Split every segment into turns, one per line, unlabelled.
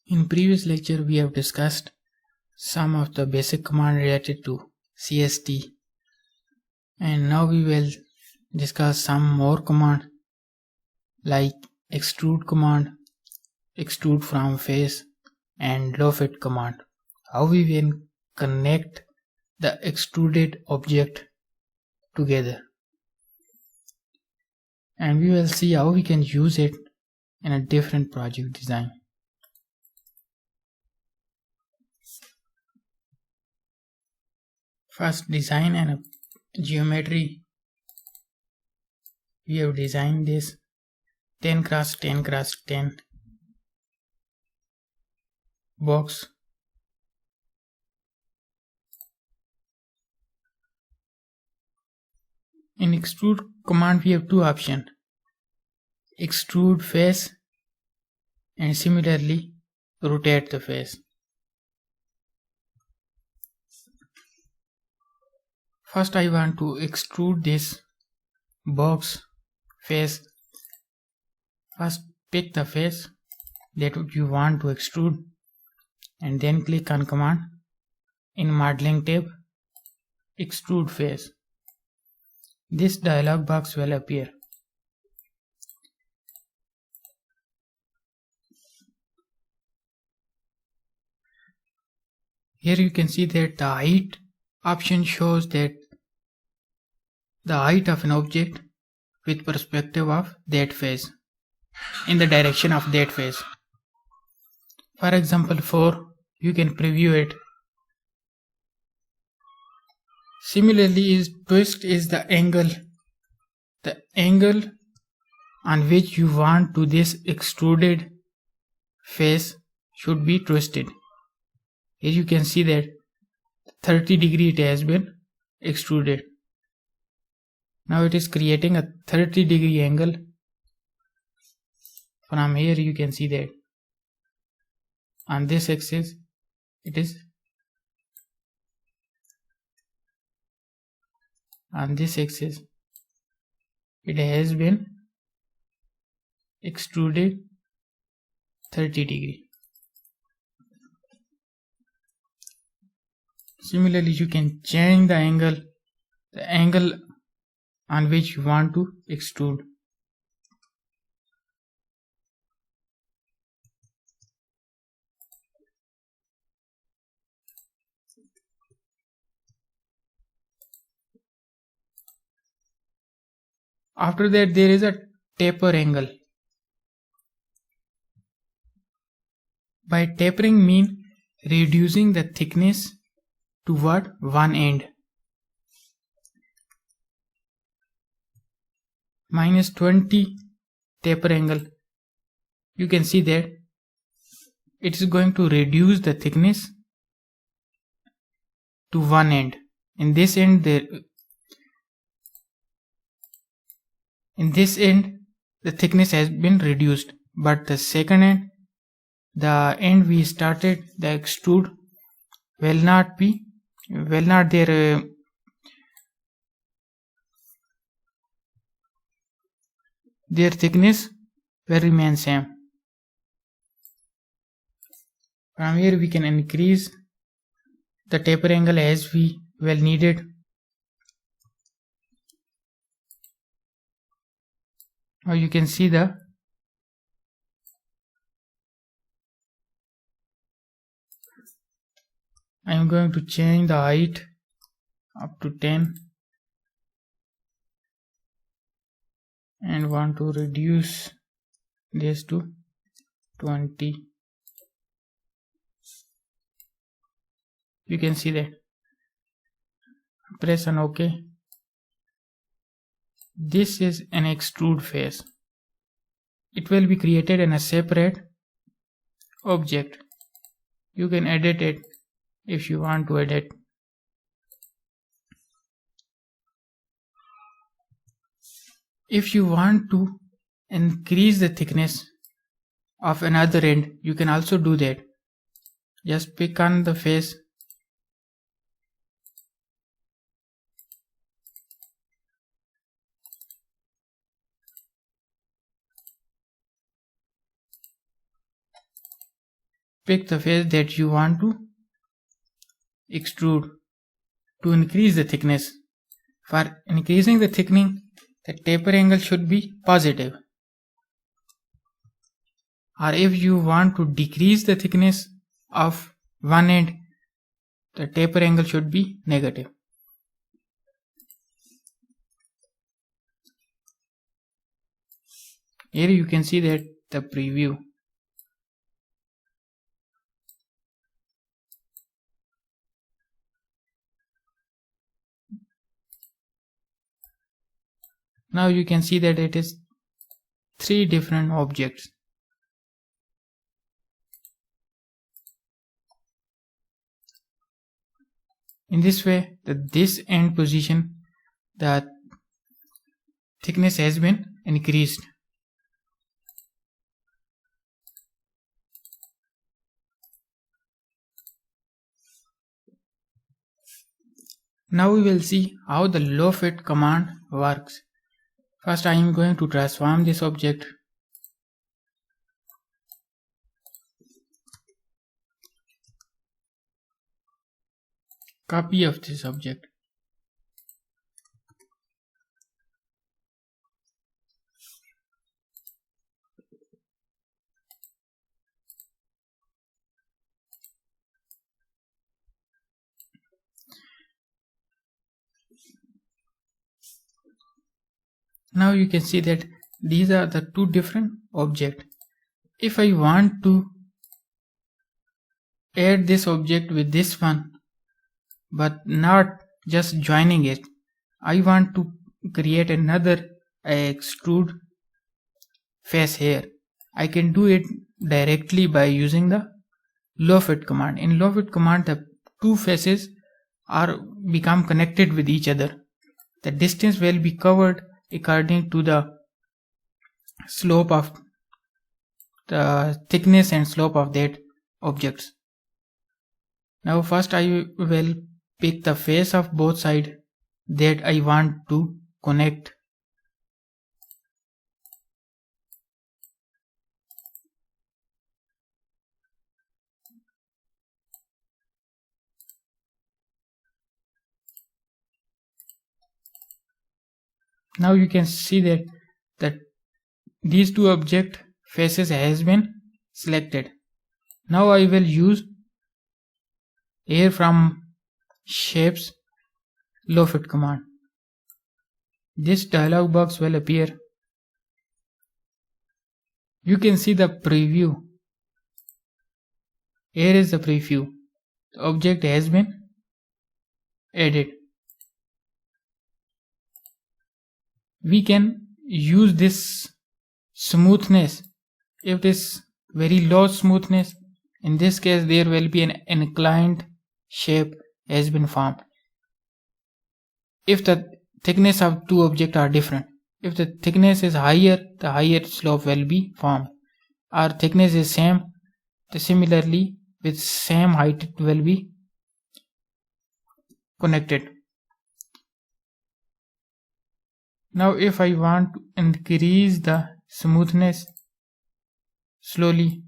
In previous lecture, we have discussed some of the basic command related to CST, and now we will discuss some more command like extrude command, extrude from face, and low fit command. How we will connect the extruded object together, and we will see how we can use it in a different project design. First, design and geometry. We have designed this 10 x 10 x 10 box. In extrude command, we have two options: extrude face and similarly rotate the face. First, I want to extrude this box face. First, pick the face that you want to extrude and then click on command. In modeling tab, extrude face. This dialog box will appear. Here you can see that the height option shows that the height of an object with perspective of that face, in the direction of that face. For example 4, you can preview it. Similarly, twist is the angle on which you want to this extruded face should be twisted. Here you can see that 30 degree it has been extruded. Now it is creating a 30 degree angle. From here you can see that on this axis it is, on this axis it has been extruded 30 degree. Similarly, you can change the angle on which you want to extrude. After that, there is a taper angle. By tapering mean reducing the thickness toward one end. -20 taper angle. You can see that it is going to reduce the thickness to one end. In this end, the thickness has been reduced, but the second end, the end we started the extrude, their thickness will remain same. From here we can increase the taper angle as we well needed. Now you can see I am going to change the height up to 10 and want to reduce this to 20. You can see that. Press on OK. This is an extrude face. It will be created in a separate object. You can edit it if you want to edit. If you want to increase the thickness of another end, you can also do that. Just pick on the face pick the face that you want to extrude to increase the thickness. For increasing the thickening, the taper angle should be positive. Or if you want to decrease the thickness of one end, the taper angle should be negative. Here you can see that the preview. Now you can see that it is 3 different objects. In this way, this end position, the thickness has been increased. Now we will see how the low fit command works. First I am going to transform this object. Copy of this object. Now you can see that these are the 2 different objects. If I want to add this object with this one, but not just joining it, I want to create another extrude face here. I can do it directly by using the low fit command. In low fit command, the 2 faces are become connected with each other. The distance will be covered according to the slope of the thickness and slope of that objects. Now first I will pick the face of both sides that I want to connect. Now you can see that these 2 object faces has been selected. Now I will use here from shapes low fit command. This dialog box will appear. You can see the preview. Here is the preview. The object has been added. We can use this smoothness. If it is very low smoothness, in this case there will be an inclined shape has been formed. If the thickness of 2 objects are different, if the thickness is higher, the higher slope will be formed. Or thickness is same, similarly with same height it will be connected. Now if I want to increase the smoothness slowly,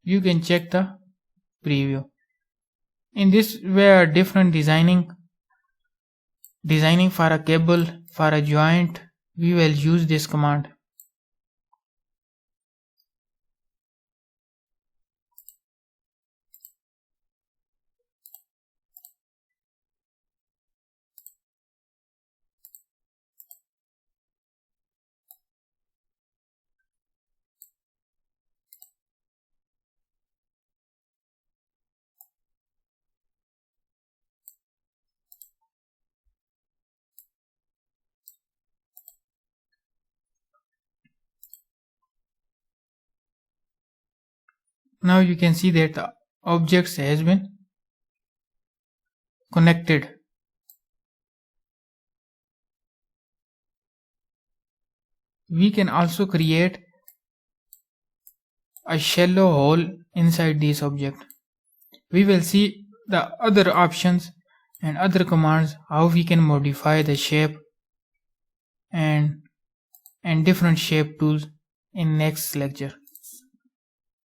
you can check the preview. In this way, different designing for a cable, for a joint, we will use this command. Now you can see that the objects has been connected. We can also create a shallow hole inside this object. We will see the other options and other commands, how we can modify the shape and different shape tools in next lecture.